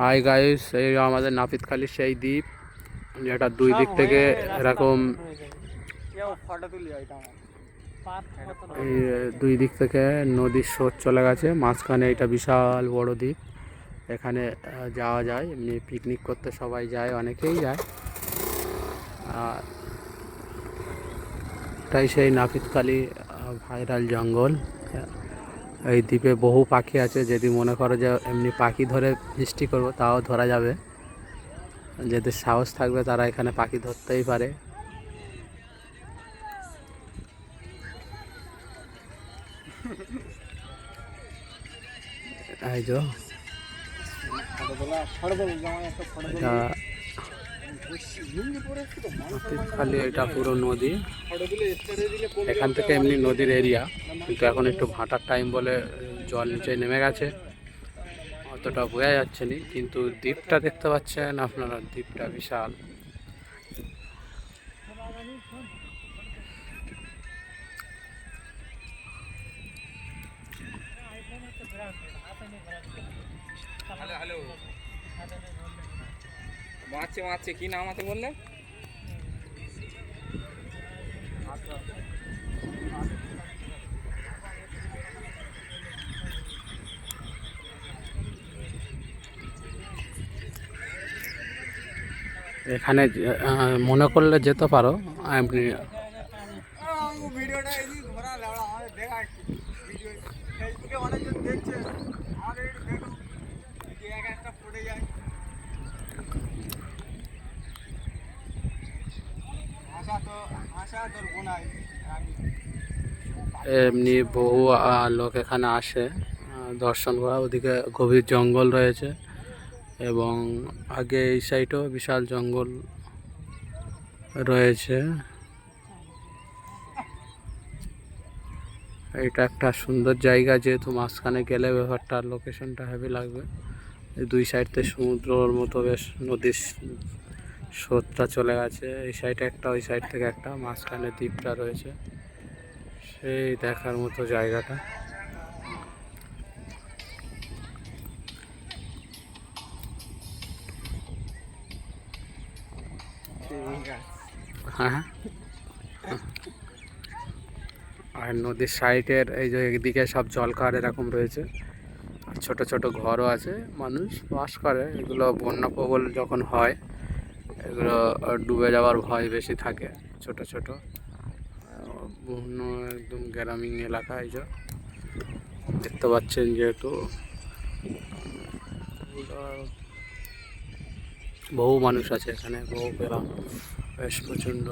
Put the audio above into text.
Hi guys, এই আমাদের নাপিতখালীর সেই দ্বীপ যেটা দুই দিক থেকে এরকম এই দুই দিক থেকে নদীর স্রোত চলে গেছে। মাঝখানে এটা বিশাল বড় দ্বীপ। এখানে যাওয়া যায়, এমনি পিকনিক করতে সবাই যায়, অনেকেই যায়। আর এটাই সেই নাপিতখালী ভাইরাল জঙ্গল। এই দ্বীপে বহু পাখি আছে। যদি মনে করো যে এমনি পাখি ধরে ফিস্টি করবো, তাও ধরা যাবে। যাদের সাহস থাকবে তারা এখানে পাখি ধরতেই পারে। এই যে এটা নাপিতখালী, এটা পুরো নদী। এখান থেকে এমনি নদীর এরিয়া, কিন্তু এখন একটু ভাটার টাইম বলে জল নিচে নেমে গেছে, অতটা বোঝা যাচ্ছে না। কিন্তু দ্বীপটা দেখতে পাচ্ছেন আপনারা, দ্বীপটা বিশাল। মারছে কি নাম আছে বললে? এখানে মনে করলে যেতে পারো। আপনি এমনি বহু লোক এখানে আসে দর্শন করা। ওদিকে গভীর জঙ্গল রয়েছে, এবং আগে এই সাইডেও বিশাল জঙ্গল রয়েছে। এটা একটা সুন্দর জায়গা, যেহেতু মাঝখানে গেলে ব্যাপারটা লোকেশনটা হেভি লাগবে। এই দুই সাইড থেকে সমুদ্রর মতো বেশ নদীর স্রোতটা চলে গেছে। এই সাইডে একটা, ওই সাইড থেকে একটা, মাঝখানে দ্বীপটা রয়েছে। সেই দেখার মতো জায়গাটা। হ্যাঁ, আর নদীর সাইডের এই যে একদিকে সব জলখার এরকম রয়েছে, আর ছোট ছোট ঘরও আছে, মানুষ বাস করে। এগুলো বন্যা প্রবল যখন হয়, এগুলো ডুবে যাওয়ার ভয় বেশি থাকে। ছোট ছোট একদম গ্রামীণ এলাকা। এই যে দেখতে পাচ্ছেন, যেহেতু বহু মানুষ আছে এখানে, বহু গ্রাম, বেশ প্রচণ্ড।